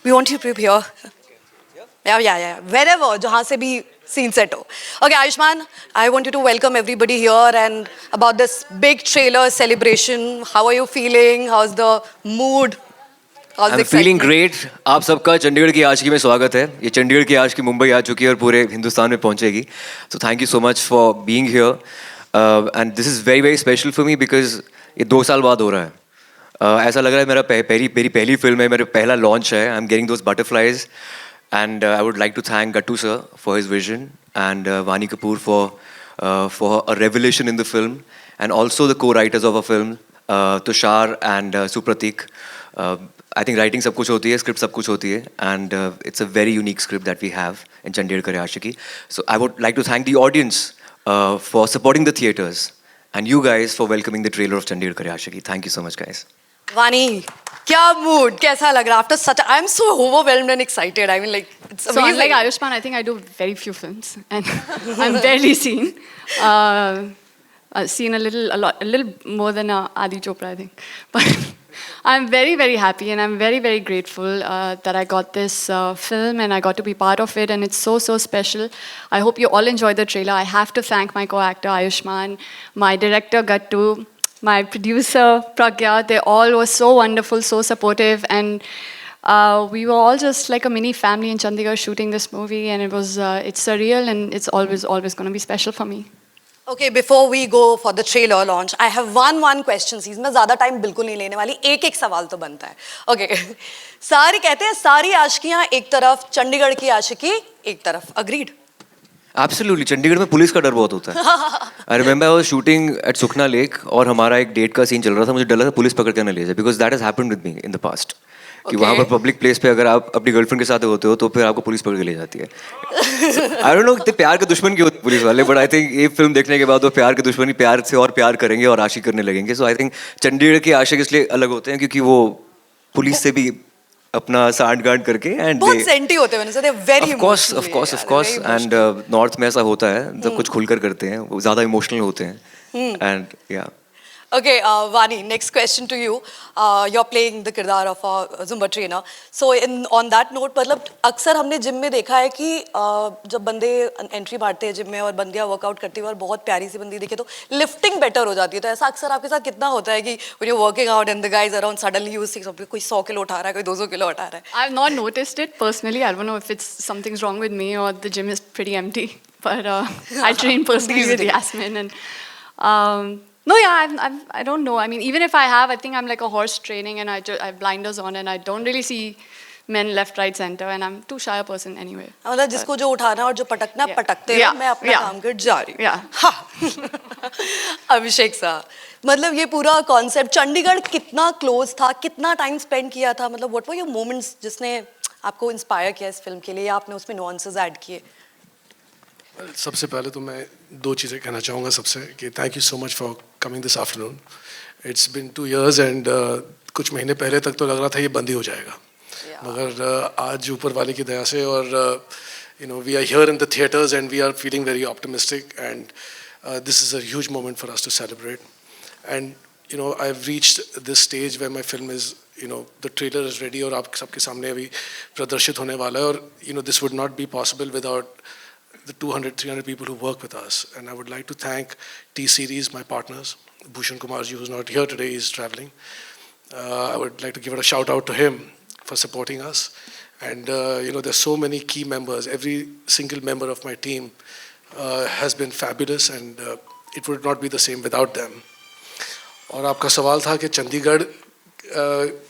We want you to prepare. Yeah. Wherever, जहाँ से भी scene set हो. Okay, Ayushman, I want you to welcome everybody here and about this big trailer celebration. How are you feeling? How's the mood? How's the I'm feeling excitement? great. आप सबका चंडीगढ़ की आशिकी में स्वागत है. ये चंडीगढ़ की आशिकी मुंबई आ चुकी है और पूरे हिंदुस्तान में पहुंचेगी. So thank you so much for being here. And this is very very special for me because ये 2 साल बाद हो रहा है. ऐसा लग रहा है मेरा मेरी पहली फिल्म है, मेरा पहला लॉन्च है. I'm getting those butterflies. And I would like to thank Gattu sir for his vision and Vani Kapoor for a revelation in the film, and also the co-writers of a film, Tushar and Supratik. I think writing सब कुछ होती है, script सब कुछ होती है, and it's a very unique script that we have in Chandigarh Kare Aashiqui. So I would like to thank the audience for supporting the theatres, and you guys for welcoming the trailer of Chandigarh Kare Aashiqui. Thank you so much, guys. Vani, क्या mood? कैसा लग रहा? After such, I'm so overwhelmed and excited. I mean, like, it's So amazing. unlike Ayushman, I think I do very few films, and I'm barely seen. I've seen a little more than Adi Chopra, I think. But I'm very, very happy, and I'm very, very grateful that I got this film and I got to be part of it, and it's so, so special. I hope you all enjoyed the trailer. I have to thank my co-actor Ayushman, my director Gattu, my producer Pragya. They all were so wonderful, so supportive, and we were all just like a mini family in Chandigarh shooting this movie, and it's surreal, and it's always going to be special for me. Okay, before we go for the trailer launch, I have one question. इसमें ज़्यादा time बिल्कुल नहीं लेने वाली. एक सवाल तो बनता है. Okay. सारी कहते हैं सारी आशिकियाँ एक तरफ, चंडीगढ़ की आशिकी एक तरफ. Agreed? Absolutely. चंडीगढ़ में पुलिस का डर बहुत होता है. I remember I was shooting at Sukhna Lake और हमारा एक डेट का सीन चल रहा था. मुझे डर लगा पुलिस पकड़ के न ले जाए, because that has happened with me in the past. कि वहाँ पर पब्लिक प्लेस पे अगर आप अपनी गर्लफ्रेंड के साथ होते हो तो फिर आपको पुलिस पकड़ के ले जाती है. आई डोंट नो कितने प्यार के दुश्मन क्यों होते हैं पुलिस वाले, बट आई थिंक ये फिल्म देखने के बाद वो प्यार के दुश्मनी प्यार से और प्यार करेंगे और आशिक करने लगेंगे. सो आई थिंक चंडीगढ़ के आशिक इसलिए अलग होते हैं क्योंकि वो पुलिस से भी अपना सांठ गांठ करके एंड बहुत सेंटी होते हैं. So they very of course and north में ऐसा होता है, सब कुछ खुलकर करते हैं, वो ज़्यादा इमोशनल होते हैं. एंड या Okay, Vani, next question to you. You're playing the किरदार of a Zumba trainer. So on that note, मतलब अक्सर हमने जिम में देखा है कि जब बंदे एंट्री मारते हैं जिम में और बंदियाँ वर्कआउट करती हैं और बहुत प्यारी सी बंदी दिखे तो लिफ्टिंग बेटर हो जाती है. तो ऐसा अक्सर आपके साथ कितना होता है कि when you're working out and the guys around suddenly you see कोई 100 किलो उठा रहा है, कोई 200 किलो उठा रहा है. I've not noticed it personally. I don't know if something's wrong with me or the gym is pretty empty. But I train personally with Yasmin, and no, yeah, I don't know. I mean, even if I have, I think I'm like a horse training, and I have blinders on, and I don't really see men left, right, center, and I'm too shy a person anyway. मतलब जिसको जो उठाना और जो पटकना पटकते हैं, मैं अपना काम कर जा रही हूँ. हाँ. अभिषेक साहब, मतलब ये पूरा कॉन्सेप्ट चंडीगढ़ कितना क्लोज था, कितना टाइम स्पेंड किया था, मतलब व्हाट वर योर मोमेंट्स जिसने आपको इंस्पायर किया इस फिल्म के लिए, या आपने उसमें नुआंसेस ऐड किए? सबसे पहले तो मैं 2 चीज़ें कहना चाहूँगा सबसे कि thank you so much for coming this afternoon. It's been 2 years and कुछ महीने पहले तक तो लग रहा था ये बंद ही हो जाएगा, मगर आज ऊपर वाले की दया से और you know we are here in the theatres and we are feeling very optimistic and this is a huge moment for us to celebrate. And you know I have reached this stage where my film is you know the trailer is ready और आप सबके सामने अभी प्रदर्शित होने वाला है. और you no this would not be possible without the 200, 300 people who work with us. And I would like to thank T-Series, my partners, Bhushan Kumarji, who's not here today, he's traveling. I would like to give a shout out to him for supporting us. And there's so many key members. Every single member of my team has been fabulous, and it would not be the same without them. और आपका सवाल था कि चंडीगढ़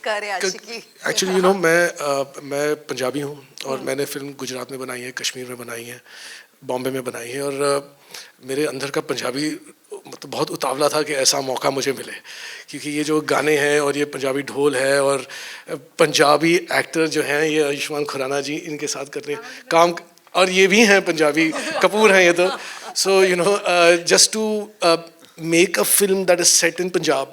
करे आशिकी actually मैं पंजाबी हूँ और मैंने फिल्म गुजरात में बनाई है, कश्मीर में बनाई है, बॉम्बे में बनाई है, और मेरे अंदर का पंजाबी मतलब बहुत उतावला था कि ऐसा मौका मुझे मिले, क्योंकि ये जो गाने हैं और ये पंजाबी ढोल है और पंजाबी एक्टर जो हैं ये आयुष्मान खुराना जी, इनके साथ करने काम, और ये भी हैं पंजाबी कपूर हैं ये तो. So just to make a film that is set in Punjab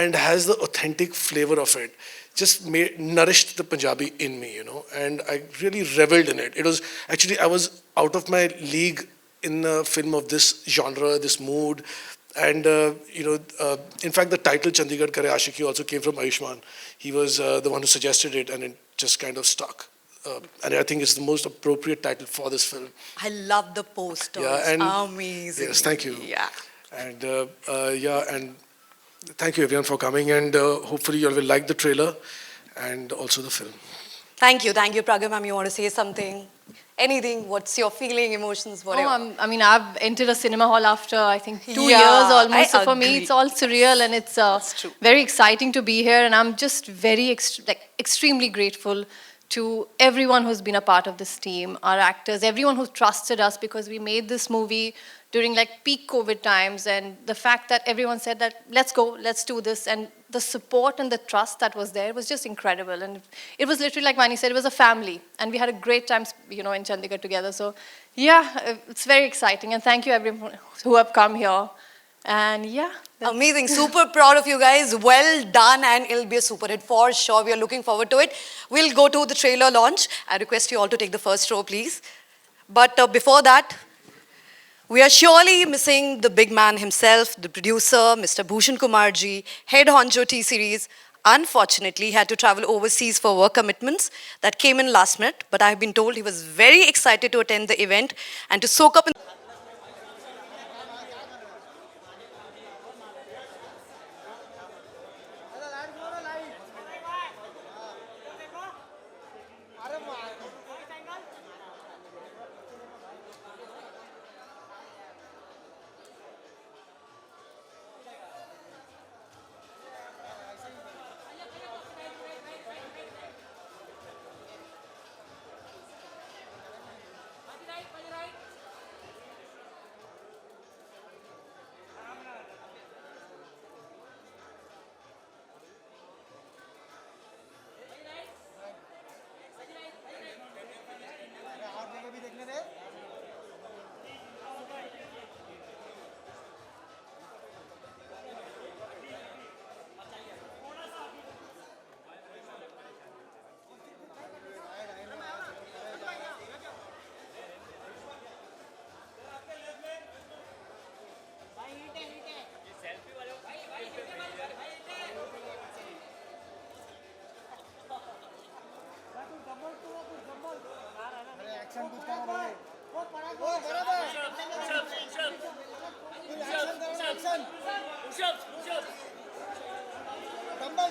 and has the authentic flavor of it just nourished the Punjabi in me, and I really reveled in it. It was actually, I was out of my league in a film of this genre, this mood, and in fact the title Chandigarh Kare Aashiqui also came from Ayushmann. He was the one who suggested it, and it just kind of stuck. And I think it's the most appropriate title for this film. I love the poster. Yeah, and amazing. Yes, thank you. Yeah. And and thank you everyone for coming, and hopefully you all will like the trailer and also the film. Thank you, Pragya ma'am. You want to say something? Anything? What's your feeling, emotions, whatever? I mean, I've entered a cinema hall after, I think, 2 Yeah, years almost. I So for me, agree. it's all surreal, and it's true. very exciting to be here. And I'm just very, extremely grateful to everyone who's been a part of this team, our actors, everyone who trusted us, because we made this movie during peak COVID times, and the fact that everyone said that let's go, let's do this, and the support and the trust that was there was just incredible. And it was literally, like Vani said, it was a family, and we had a great time, in Chandigarh together. So yeah, it's very exciting, and thank you everyone who have come here. And yeah, Amazing. Super proud of you guys. Well done, and it'll be a super hit for sure. We are looking forward to it. We'll go to the trailer launch. I request you all to take the first row, please. But before that, we are surely missing the big man himself, the producer, Mr. Bhushan Kumarji, head honcho T-Series. Unfortunately, he had to travel overseas for work commitments that came in last minute. But I have been told he was very excited to attend the event and to soak up in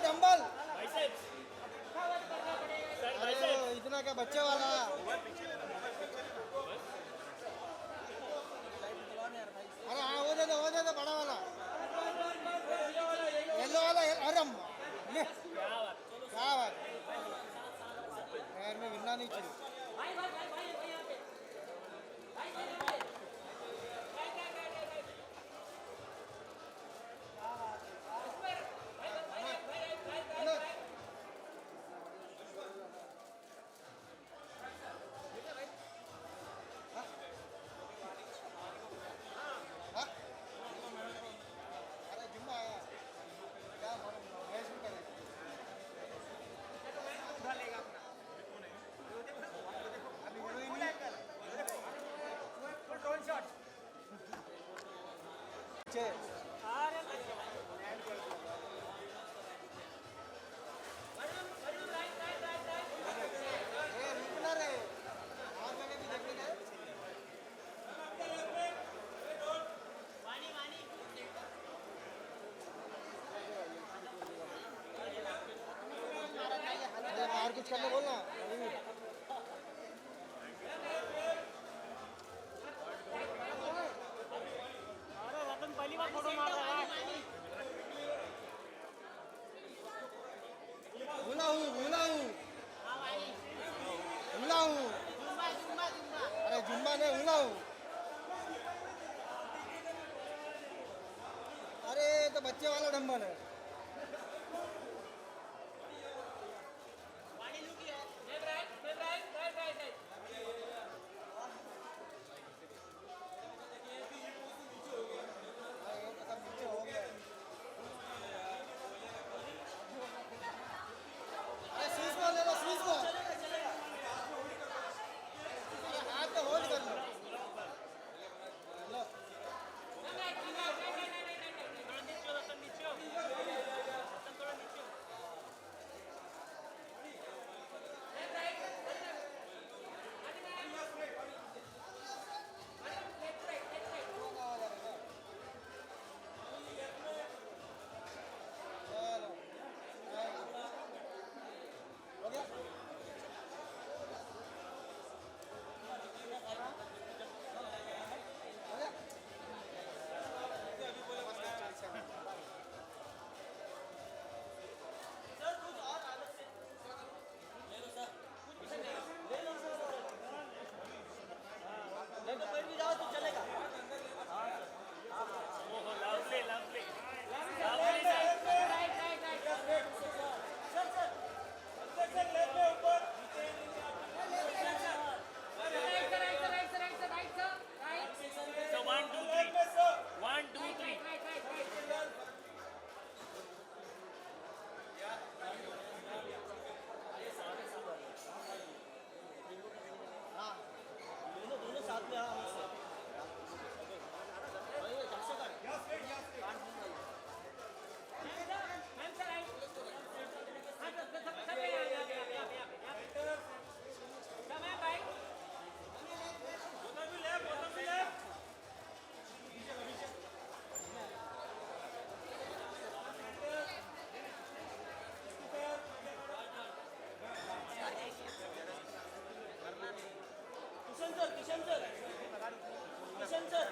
dumbbell अरे इतना क्या बच्चे वाला अरे हाँ वो दे दो बड़ा वाला येलो वाला अरे ले क्या बात पैर में विन्ना नहीं चाहिए करने बोलना अरे रतन पहली बार फोटो मार रहा है भूला हूँ अरे जुम्मा नहीं भूला हूँ अरे तो बच्चे वाला डंबल है ये तो सब नीचे हो गया अरे स्विच को ले लो स्विच को अरे हाथ पे होल्ड कर लो लो चलो हो गया हो गया लवली लवली So 1, 2, 3. 1, 2, 3. दोनों साथ में किशन सर